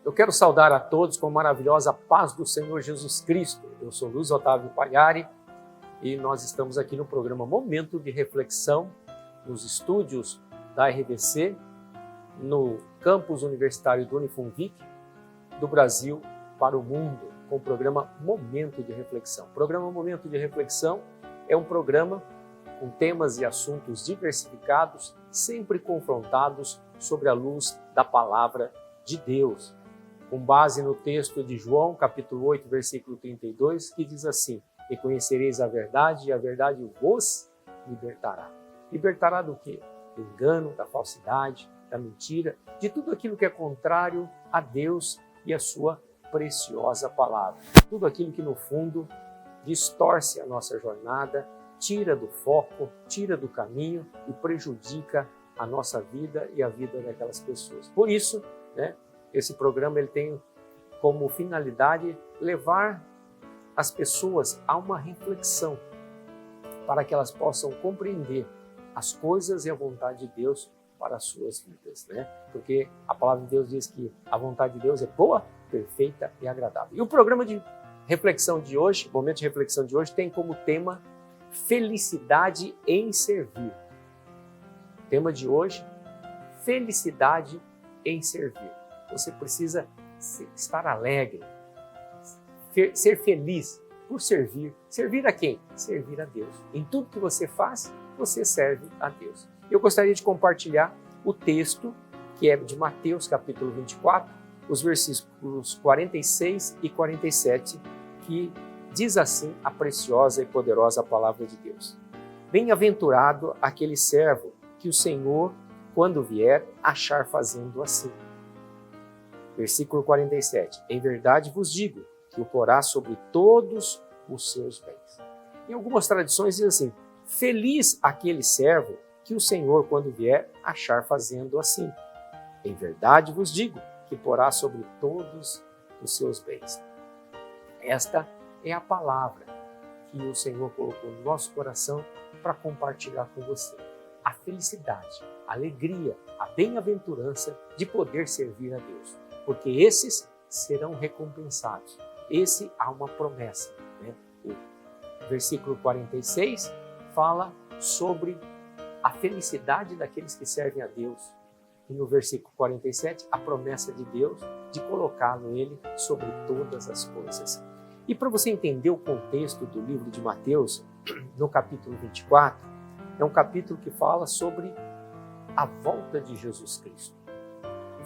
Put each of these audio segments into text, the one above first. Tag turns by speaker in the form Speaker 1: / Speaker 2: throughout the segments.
Speaker 1: Eu quero saudar a todos com a maravilhosa paz do Senhor Jesus Cristo. Eu sou Luiz Otávio Pagliari e nós estamos aqui no programa Momento de Reflexão, nos estúdios da RBC, no campus universitário do Unifunvic, do Brasil para o mundo, com o programa Momento de Reflexão. O programa Momento de Reflexão é um programa com temas e assuntos diversificados, sempre confrontados sobre a luz da palavra de Deus, com base no texto de João, capítulo 8, versículo 32, que diz assim: e conhecereis a verdade, e a verdade vos libertará. Libertará do quê? Do engano, da falsidade, da mentira, de tudo aquilo que é contrário a Deus e a sua preciosa palavra. Tudo aquilo que, no fundo, distorce a nossa jornada, tira do foco, tira do caminho e prejudica a nossa vida e a vida daquelas pessoas. Por isso, esse programa ele tem como finalidade levar as pessoas a uma reflexão para que elas possam compreender as coisas e a vontade de Deus para as suas vidas, Porque a palavra de Deus diz que a vontade de Deus é boa, perfeita e agradável. E o programa de reflexão de hoje, o momento de reflexão de hoje, tem como tema felicidade em servir. O tema de hoje, felicidade em servir. Você precisa estar alegre, ser feliz por servir. Servir a quem? Servir a Deus. Em tudo que você faz, você serve a Deus. Eu gostaria de compartilhar o texto que é de Mateus, capítulo 24, os versículos 46 e 47, que diz assim a preciosa e poderosa palavra de Deus. Bem-aventurado aquele servo que o Senhor, quando vier, achar fazendo assim. Versículo 47. Em verdade vos digo que o porá sobre todos os seus bens. Em algumas tradições diz assim: feliz aquele servo que o Senhor, quando vier, achar fazendo assim. Em verdade vos digo que porá sobre todos os seus bens. Esta é a palavra que o Senhor colocou no nosso coração para compartilhar com você. A felicidade, a alegria, a bem-aventurança de poder servir a Deus. Porque esses serão recompensados. Esse há uma promessa. O versículo 46 fala sobre a felicidade daqueles que servem a Deus. E no versículo 47, a promessa de Deus de colocá-lo ele sobre todas as coisas. E para você entender o contexto do livro de Mateus, no capítulo 24, é um capítulo que fala sobre a volta de Jesus Cristo.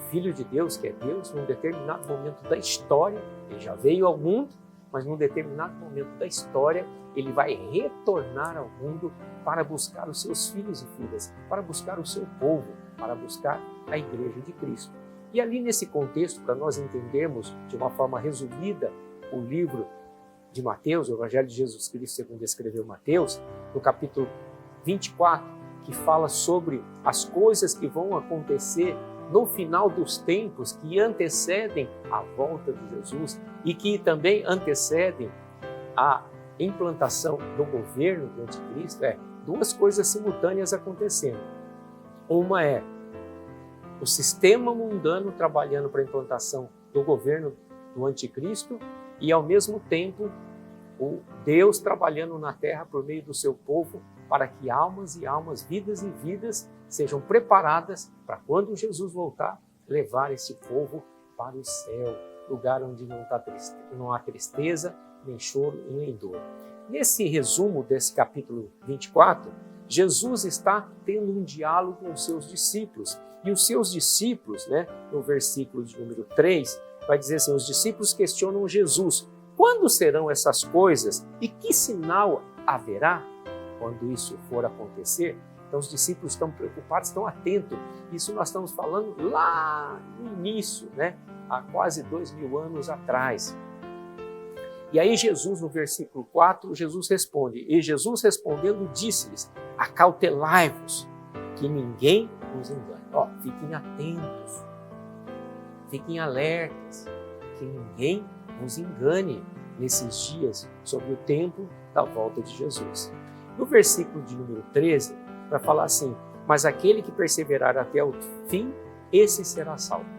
Speaker 1: Filho de Deus, que é Deus, num determinado momento da história, ele já veio ao mundo, mas num determinado momento da história, ele vai retornar ao mundo para buscar os seus filhos e filhas, para buscar o seu povo, para buscar a igreja de Cristo. E ali nesse contexto, para nós entendermos de uma forma resumida o livro de Mateus, o Evangelho de Jesus Cristo segundo escreveu Mateus, no capítulo 24, que fala sobre as coisas que vão acontecer no final dos tempos, que antecedem a volta de Jesus e que também antecedem a implantação do governo do Anticristo. Duas coisas simultâneas acontecendo. Uma é o sistema mundano trabalhando para a implantação do governo do Anticristo e, ao mesmo tempo, o Deus trabalhando na terra por meio do seu povo para que almas e almas, vidas e vidas sejam preparadas para, quando Jesus voltar, levar esse povo para o céu, lugar onde não há tristeza, nem choro e nem dor. Nesse resumo desse capítulo 24, Jesus está tendo um diálogo com os seus discípulos. E os seus discípulos, no versículo de número 3, vai dizer assim: os discípulos questionam Jesus: quando serão essas coisas e que sinal haverá quando isso for acontecer? Então os discípulos estão preocupados, estão atentos. Isso nós estamos falando lá no início, há quase 2000 anos atrás. E aí Jesus, no versículo 4, Jesus responde: e Jesus respondendo disse-lhes: acautelai-vos, que ninguém vos engane. Fiquem atentos, fiquem alertas, que ninguém vos engane nesses dias sobre o tempo da volta de Jesus. No versículo de número 13, vai falar assim: mas aquele que perseverar até o fim, esse será salvo.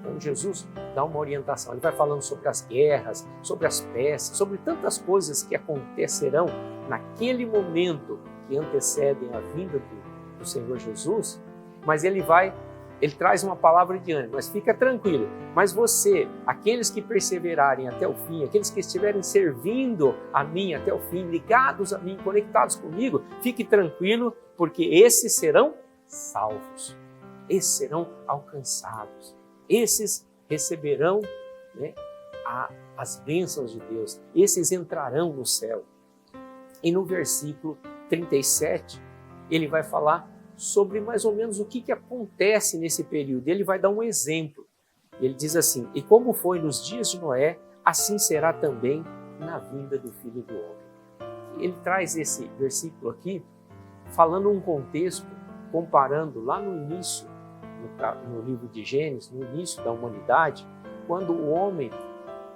Speaker 1: Então Jesus dá uma orientação, ele vai falando sobre as guerras, sobre as pestes, sobre tantas coisas que acontecerão naquele momento que antecedem a vinda do Senhor Jesus, mas ele traz uma palavra de ânimo, mas fica tranquilo, mas você, aqueles que perseverarem até o fim, aqueles que estiverem servindo a mim até o fim, ligados a mim, conectados comigo, fique tranquilo, porque esses serão salvos, esses serão alcançados, esses receberão, né, as bênçãos de Deus, esses entrarão no céu. E no versículo 37, ele vai falar sobre mais ou menos o que acontece nesse período. Ele vai dar um exemplo. Ele diz assim: e como foi nos dias de Noé, assim será também na vinda do Filho do Homem. Ele traz esse versículo aqui, falando um contexto, comparando lá no início, no livro de Gênesis, no início da humanidade, quando o homem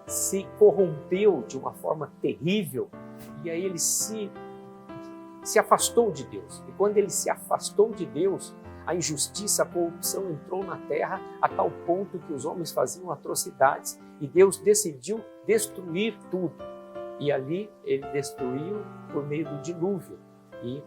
Speaker 1: se corrompeu de uma forma terrível, e aí ele se afastou de Deus. E quando ele se afastou de Deus, a injustiça, a corrupção entrou na terra a tal ponto que os homens faziam atrocidades e Deus decidiu destruir tudo. E ali ele destruiu por meio do dilúvio.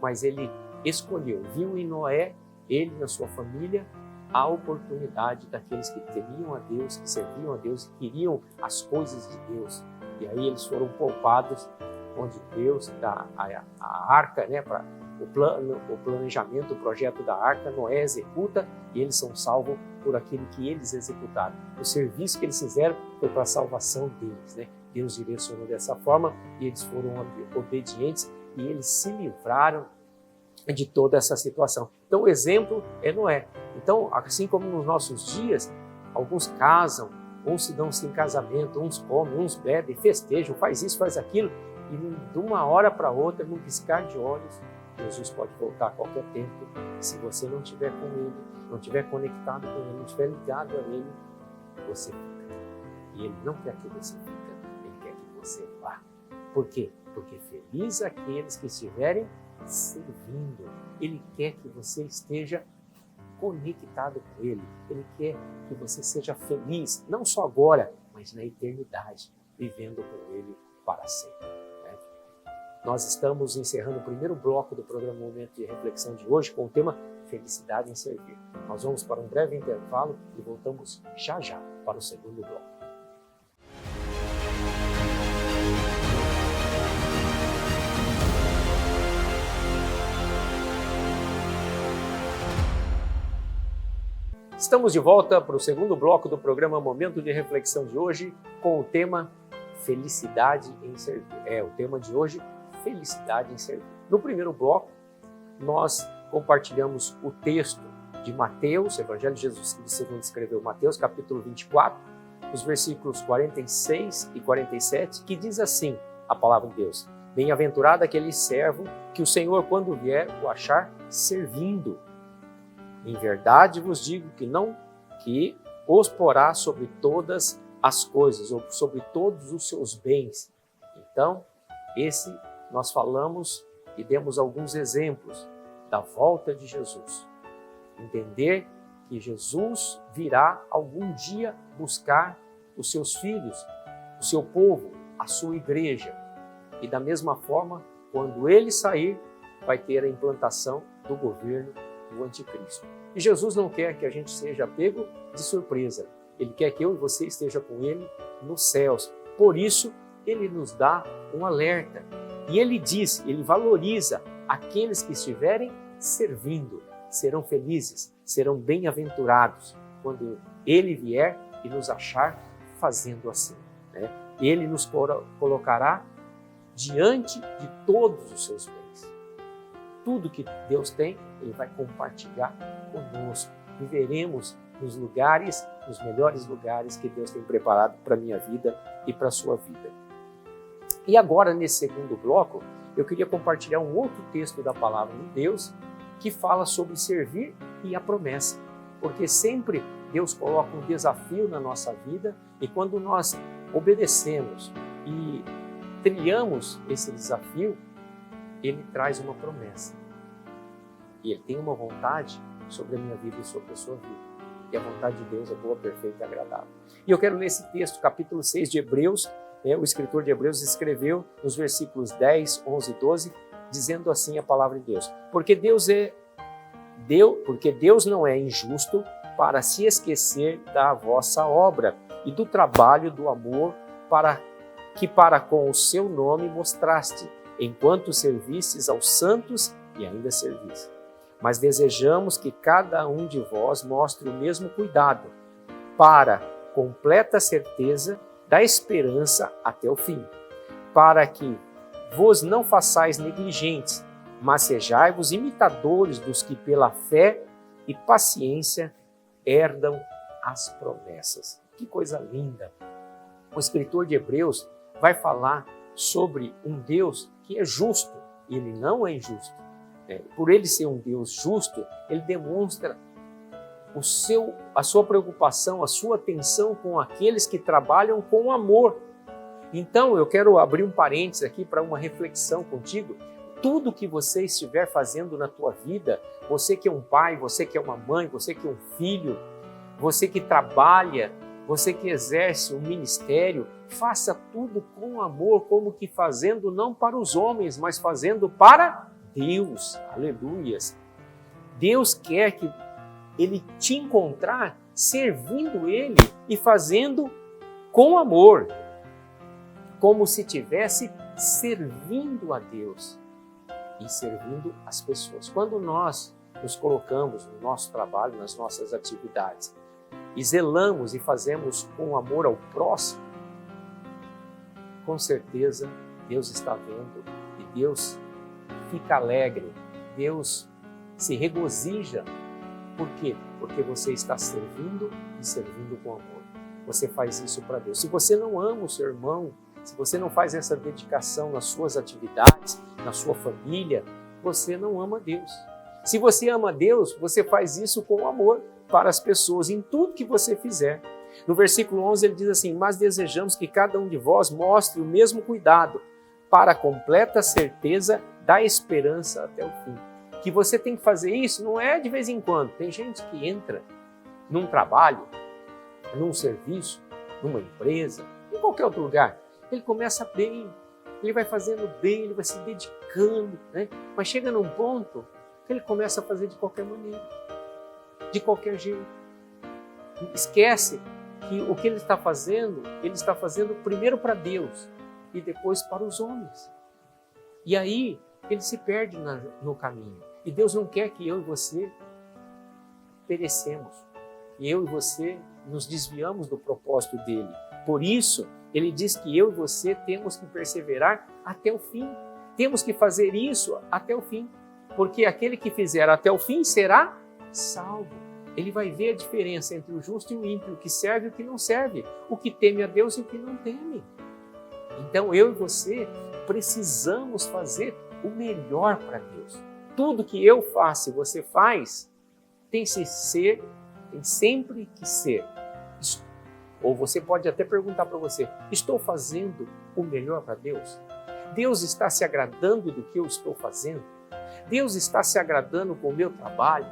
Speaker 1: Mas ele escolheu, viu em Noé, ele e a sua família, a oportunidade daqueles que temiam a Deus, que serviam a Deus e queriam as coisas de Deus. E aí eles foram poupados, onde Deus dá a arca, né, para o planejamento, o projeto da arca, Noé executa e eles são salvos por aquilo que eles executaram. O serviço que eles fizeram foi para a salvação deles, né? Deus direcionou dessa forma e eles foram obedientes e eles se livraram de toda essa situação. Então o exemplo é Noé. Então, assim como nos nossos dias, alguns casam, uns se dão sem casamento, uns comem, uns bebem, festejam, faz isso, faz aquilo, e de uma hora para outra, num piscar de olhos, Jesus pode voltar a qualquer tempo. Se você não estiver com Ele, não estiver conectado com Ele, não estiver ligado a Ele, você fica. E Ele não quer que você fique, Ele quer que você vá. Por quê? Porque feliz aqueles que estiverem servindo. Ele quer que você esteja conectado com Ele. Ele quer que você seja feliz, não só agora, mas na eternidade, vivendo com Ele para sempre. Né? Nós estamos encerrando o primeiro bloco do programa Momento de Reflexão de hoje com o tema Felicidade em Servir. Nós vamos para um breve intervalo e voltamos já para o segundo bloco. Estamos de volta para o segundo bloco do programa Momento de Reflexão de hoje com o tema Felicidade em Servir. O tema de hoje, Felicidade em Servir. No primeiro bloco, nós compartilhamos o texto de Mateus, Evangelho de Jesus Cristo segundo escreveu Mateus, capítulo 24, os versículos 46 e 47, que diz assim a palavra de Deus: Bem-aventurado aquele servo que o Senhor, quando vier, o achar servindo. Em verdade vos digo que os porá sobre todas as coisas, ou sobre todos os seus bens. Então, nós falamos e demos alguns exemplos da volta de Jesus. Entender que Jesus virá algum dia buscar os seus filhos, o seu povo, a sua igreja. E da mesma forma, quando ele sair, vai ter a implantação do governo do anticristo. E Jesus não quer que a gente seja pego de surpresa. Ele quer que eu e você esteja com Ele nos céus. Por isso, Ele nos dá um alerta. E Ele diz, Ele valoriza aqueles que estiverem servindo. Serão felizes, serão bem-aventurados quando Ele vier e nos achar fazendo assim. Né? Ele nos colocará diante de todos os seus bens. Tudo que Deus tem, Ele vai compartilhar conosco. Viveremos nos lugares, nos melhores lugares que Deus tem preparado para a minha vida e para a sua vida. E agora, nesse segundo bloco, eu queria compartilhar um outro texto da Palavra de Deus que fala sobre servir e a promessa. Porque sempre Deus coloca um desafio na nossa vida e quando nós obedecemos e trilhamos esse desafio, Ele traz uma promessa. E Ele tem uma vontade sobre a minha vida e sobre a sua vida. E a vontade de Deus é boa, perfeita e agradável. E eu quero ler esse texto, capítulo 6 de Hebreus. O escritor de Hebreus escreveu nos versículos 10, 11 e 12, dizendo assim a palavra de Deus. Porque Deus não é injusto para se esquecer da vossa obra e do trabalho do amor para com o seu nome mostraste, enquanto servistes aos santos e ainda servis. Mas desejamos que cada um de vós mostre o mesmo cuidado, para completa certeza da esperança até o fim, para que vos não façais negligentes, mas sejai-vos imitadores dos que pela fé e paciência herdam as promessas. Que coisa linda! O escritor de Hebreus vai falar sobre um Deus que é justo, e ele não é injusto. Por ele ser um Deus justo, ele demonstra a sua preocupação, a sua atenção com aqueles que trabalham com amor. Então, eu quero abrir um parênteses aqui para uma reflexão contigo. Tudo que você estiver fazendo na tua vida, você que é um pai, você que é uma mãe, você que é um filho, você que trabalha, você que exerce um ministério, faça tudo com amor, como que fazendo não para os homens, mas fazendo para Deus. Aleluias! Deus quer que Ele te encontrar servindo Ele e fazendo com amor, como se estivesse servindo a Deus e servindo as pessoas. Quando nós nos colocamos no nosso trabalho, nas nossas atividades, e zelamos e fazemos com amor ao próximo, com certeza Deus está vendo e Deus fica alegre, Deus se regozija. Por quê? Porque você está servindo e servindo com amor. Você faz isso para Deus. Se você não ama o seu irmão, se você não faz essa dedicação nas suas atividades, na sua família, você não ama Deus. Se você ama Deus, você faz isso com amor para as pessoas, em tudo que você fizer. No versículo 11 ele diz assim: mas desejamos que cada um de vós mostre o mesmo cuidado, para a completa certeza da esperança até o fim. Que você tem que fazer isso não é de vez em quando. Tem gente que entra num trabalho, num serviço, numa empresa, em qualquer outro lugar. Ele começa bem, ele vai fazendo bem, ele vai se dedicando, né? Mas chega num ponto que ele começa a fazer de qualquer maneira, de qualquer jeito. Esquece que o que ele está fazendo primeiro para Deus e depois para os homens. E aí ele se perde no caminho. E Deus não quer que eu e você perecemos. E eu e você nos desviamos do propósito dele. Por isso, ele diz que eu e você temos que perseverar até o fim. Temos que fazer isso até o fim. Porque aquele que fizer até o fim será salvo. Ele vai ver a diferença entre o justo e o ímpio, o que serve e o que não serve, o que teme a Deus e o que não teme. Então eu e você precisamos fazer o melhor para Deus. Tudo que eu faço e você faz tem sempre que ser. Ou você pode até perguntar para você: estou fazendo o melhor para Deus? Deus está se agradando do que eu estou fazendo? Deus está se agradando com o meu trabalho?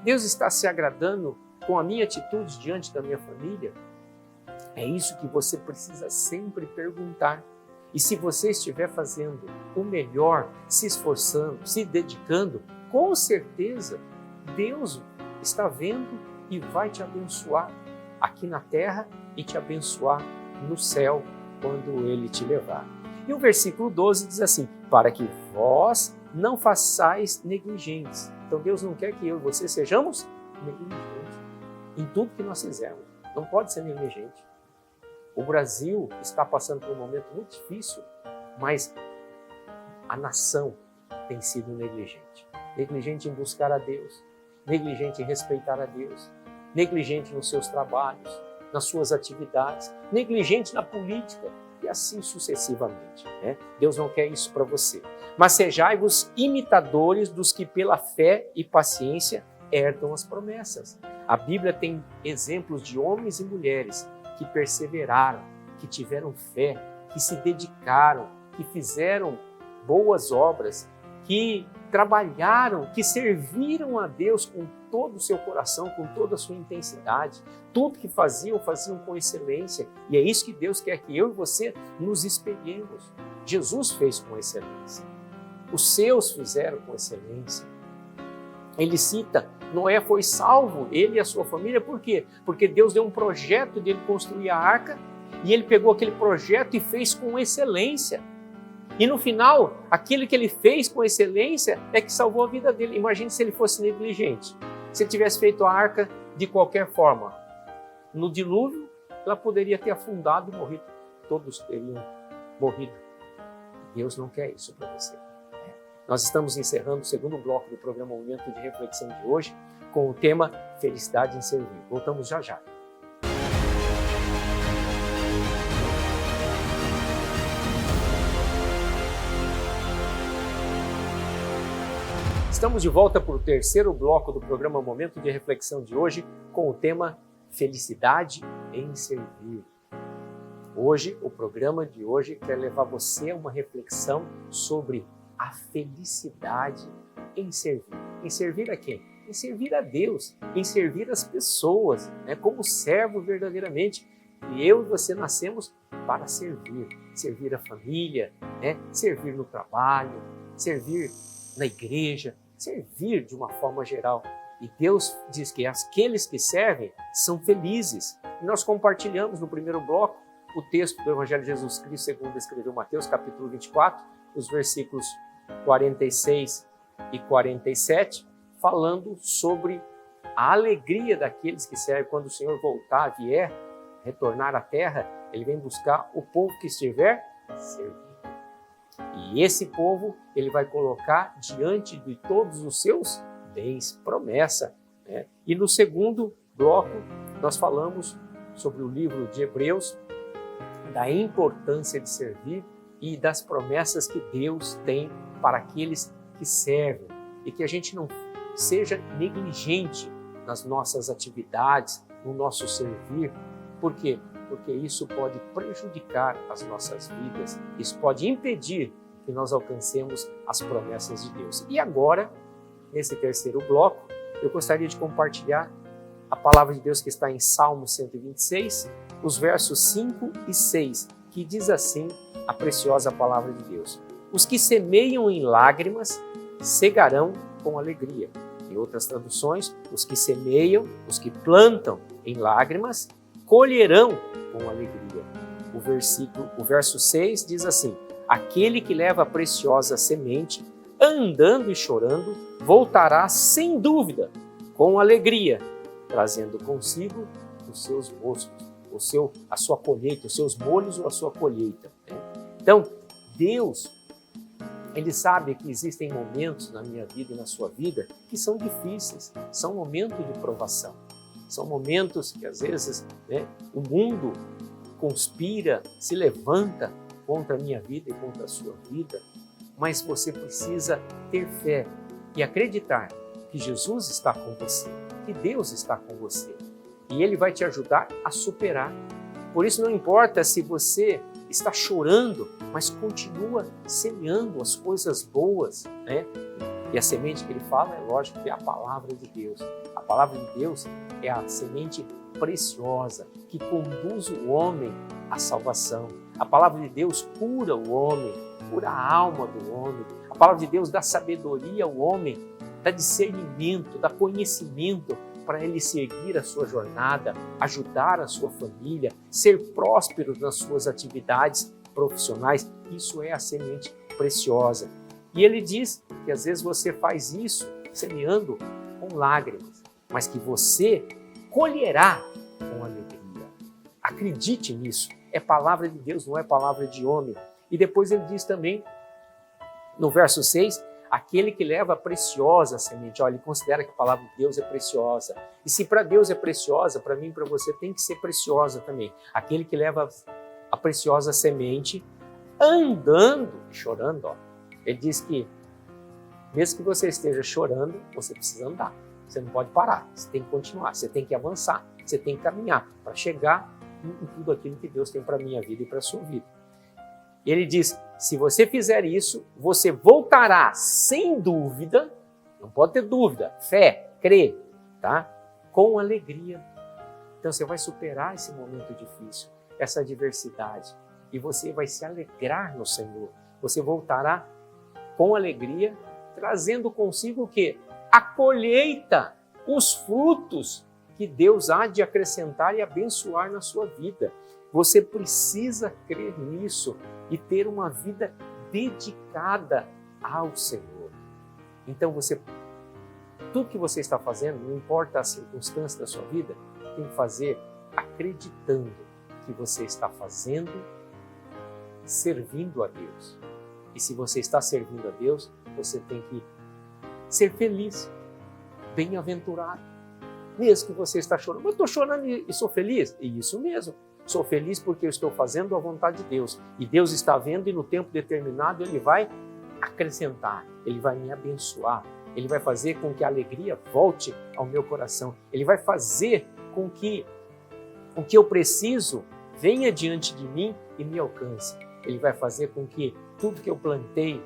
Speaker 1: Deus está se agradando com a minha atitude diante da minha família? É isso que você precisa sempre perguntar. E se você estiver fazendo o melhor, se esforçando, se dedicando, com certeza Deus está vendo e vai te abençoar aqui na terra e te abençoar no céu quando Ele te levar. E o versículo 12 diz assim: para que vós não façais negligentes. Então Deus não quer que eu e você sejamos negligentes em tudo que nós fizermos. Não pode ser negligente. O Brasil está passando por um momento muito difícil, mas a nação tem sido negligente. Negligente em buscar a Deus, negligente em respeitar a Deus, negligente nos seus trabalhos, nas suas atividades, negligente na política e assim sucessivamente, né? Deus não quer isso para você. Mas sejai-vos imitadores dos que pela fé e paciência herdam as promessas. A Bíblia tem exemplos de homens e mulheres que perseveraram, que tiveram fé, que se dedicaram, que fizeram boas obras, que trabalharam, que serviram a Deus com todo o seu coração, com toda a sua intensidade. Tudo que faziam com excelência. E é isso que Deus quer que eu e você nos espelhemos. Jesus fez com excelência. Os seus fizeram com excelência. Ele cita, Noé foi salvo, ele e a sua família, por quê? Porque Deus deu um projeto de ele construir a arca e ele pegou aquele projeto e fez com excelência. E no final, aquilo que ele fez com excelência é que salvou a vida dele. Imagine se ele fosse negligente. Se ele tivesse feito a arca de qualquer forma. No dilúvio, ela poderia ter afundado e morrido. Todos teriam morrido. Deus não quer isso para você. Nós estamos encerrando o segundo bloco do programa Momento de Reflexão de hoje com o tema Felicidade em Servir. Voltamos já já. Estamos de volta para o terceiro bloco do programa Momento de Reflexão de hoje com o tema Felicidade em Servir. Hoje, o programa de hoje quer levar você a uma reflexão sobre a felicidade em servir. Em servir a quem? Em servir a Deus, em servir as pessoas, como servo verdadeiramente. E eu e você nascemos para servir. Servir a família, servir no trabalho, servir na igreja, servir de uma forma geral. E Deus diz que aqueles que servem são felizes. E nós compartilhamos no primeiro bloco o texto do Evangelho de Jesus Cristo, segundo escreveu Mateus, capítulo 24, os versículos 46 e 47, falando sobre a alegria daqueles que servem. Quando o Senhor voltar, vier, retornar à terra, Ele vem buscar o povo que estiver servindo. E esse povo, Ele vai colocar diante de todos os seus bens, promessa. E no segundo bloco, nós falamos sobre o livro de Hebreus, da importância de servir e das promessas que Deus tem para aqueles que servem. E que a gente não seja negligente nas nossas atividades, no nosso servir. Por quê? Porque isso pode prejudicar as nossas vidas, isso pode impedir que nós alcancemos as promessas de Deus. E agora, nesse terceiro bloco, eu gostaria de compartilhar a palavra de Deus que está em Salmo 126, os versos 5 e 6, que diz assim a preciosa palavra de Deus: os que semeiam em lágrimas cegarão com alegria. Em outras traduções, os que semeiam, os que plantam em lágrimas, colherão com alegria. O verso 6 diz assim: aquele que leva a preciosa semente, andando e chorando, voltará sem dúvida, com alegria, trazendo consigo os seus mostos, a sua colheita, os seus molhos ou a sua colheita. Então, Deus, Ele sabe que existem momentos na minha vida e na sua vida que são difíceis, são momentos de provação, são momentos que às vezes o mundo conspira, se levanta contra a minha vida e contra a sua vida, mas você precisa ter fé e acreditar que Jesus está com você, que Deus está com você e Ele vai te ajudar a superar. Por isso não importa se você está chorando, mas continua semeando as coisas boas, E a semente que ele fala, é lógico, que é a palavra de Deus. A palavra de Deus é a semente preciosa que conduz o homem à salvação. A palavra de Deus cura o homem, cura a alma do homem. A palavra de Deus dá sabedoria ao homem, dá discernimento, dá conhecimento para ele seguir a sua jornada, ajudar a sua família, ser próspero nas suas atividades profissionais. Isso é a semente preciosa. E ele diz que às vezes você faz isso semeando com lágrimas, mas que você colherá com alegria. Acredite nisso. É palavra de Deus, não é palavra de homem. E depois ele diz também, no verso 6, aquele que leva a preciosa semente. Olha, ele considera que a palavra de Deus é preciosa. E se para Deus é preciosa, para mim e para você tem que ser preciosa também. Aquele que leva a preciosa semente, andando e chorando. Ele diz que, mesmo que você esteja chorando, você precisa andar. Você não pode parar, você tem que continuar, você tem que avançar, você tem que caminhar para chegar em tudo aquilo que Deus tem para a minha vida e para a sua vida. E ele diz, Se você fizer isso, você voltará sem dúvida, não pode ter dúvida, fé, crer, tá? Com alegria. Então você vai superar esse momento difícil, essa adversidade, e você vai se alegrar no Senhor. Você voltará com alegria, trazendo consigo o quê? A colheita, os frutos que Deus há de acrescentar e abençoar na sua vida. Você precisa crer nisso e ter uma vida dedicada ao Senhor. Então tudo que você está fazendo, não importa a circunstância da sua vida, tem que fazer acreditando que você está fazendo, servindo a Deus. E se você está servindo a Deus, você tem que ser feliz, bem-aventurado. Mesmo que você está chorando, mas estou chorando e sou feliz? E isso mesmo. Sou feliz porque eu estou fazendo a vontade de Deus. E Deus está vendo e no tempo determinado Ele vai acrescentar, Ele vai me abençoar, Ele vai fazer com que a alegria volte ao meu coração. Ele vai fazer com que o que eu preciso venha diante de mim e me alcance. Ele vai fazer com que tudo que eu plantei,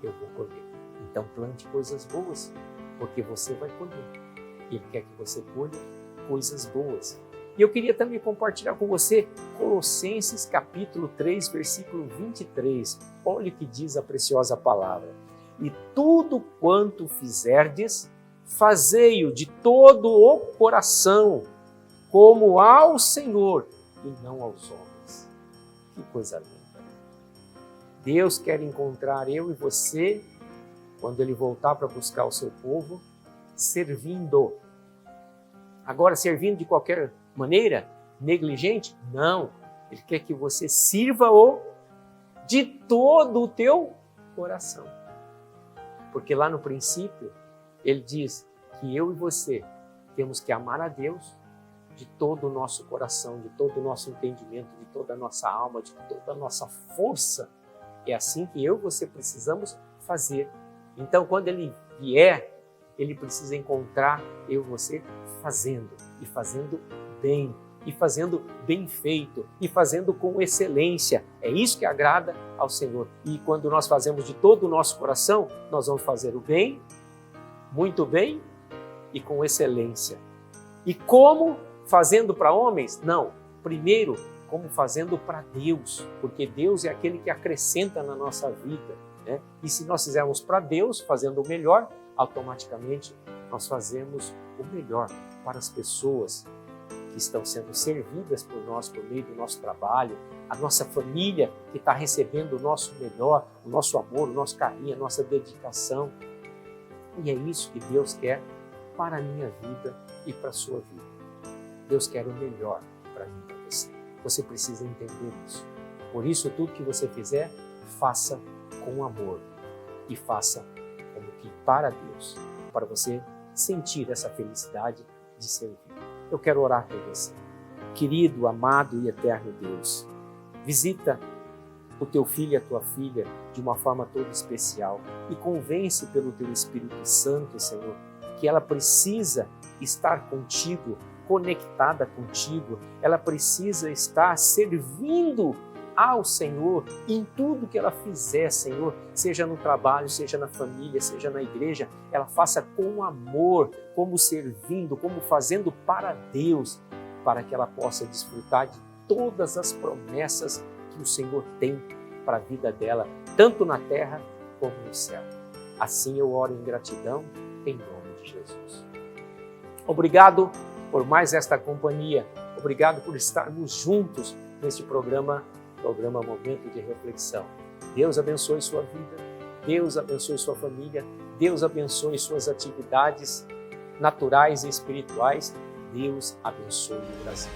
Speaker 1: eu vou colher. Então plante coisas boas, porque você vai colher. Ele quer que você colha coisas boas. E eu queria também compartilhar com você Colossenses capítulo 3, versículo 23. Olha o que diz a preciosa palavra. E tudo quanto fizerdes, fazei-o de todo o coração, como ao Senhor e não aos homens. Que coisa linda. Deus quer encontrar eu e você, quando Ele voltar para buscar o seu povo, servindo. Agora, servindo de qualquer maneira, negligente? Não. Ele quer que você sirva-o de todo o teu coração. Porque lá no princípio, Ele diz que eu e você temos que amar a Deus de todo o nosso coração, de todo o nosso entendimento, de toda a nossa alma, de toda a nossa força. É assim que eu e você precisamos fazer. Então, quando Ele vier, Ele precisa encontrar eu e você fazendo, e fazendo bem, e fazendo bem feito, e fazendo com excelência. É isso que agrada ao Senhor. E quando nós fazemos de todo o nosso coração, nós vamos fazer o bem, muito bem e com excelência. E como? Fazendo para homens? Não. Primeiro, como fazendo para Deus, porque Deus é aquele que acrescenta na nossa vida, né? E se nós fizermos para Deus, fazendo o melhor, automaticamente nós fazemos o melhor para as pessoas que estão sendo servidas por nós, por meio do nosso trabalho, a nossa família que está recebendo o nosso melhor, o nosso amor, o nosso carinho, a nossa dedicação. E é isso que Deus quer para a minha vida e para a sua vida. Deus quer o melhor para mim e para você. Você precisa entender isso. Por isso, tudo que você fizer, faça com amor e faça como que para Deus, para você sentir essa felicidade de servir. Eu quero orar por você. Querido, amado e eterno Deus, visita o teu filho e a tua filha de uma forma toda especial e convence pelo teu Espírito Santo, Senhor, que ela precisa estar contigo, conectada contigo, ela precisa estar servindo ao Senhor em tudo que ela fizer, Senhor, seja no trabalho, seja na família, seja na igreja, ela faça com amor, como servindo, como fazendo para Deus, para que ela possa desfrutar de todas as promessas que o Senhor tem para a vida dela, tanto na terra como no céu. Assim eu oro em gratidão, em nome de Jesus. Obrigado por mais esta companhia, obrigado por estarmos juntos neste programa Momento de Reflexão. Deus abençoe sua vida, Deus abençoe sua família, Deus abençoe suas atividades naturais e espirituais, Deus abençoe o Brasil.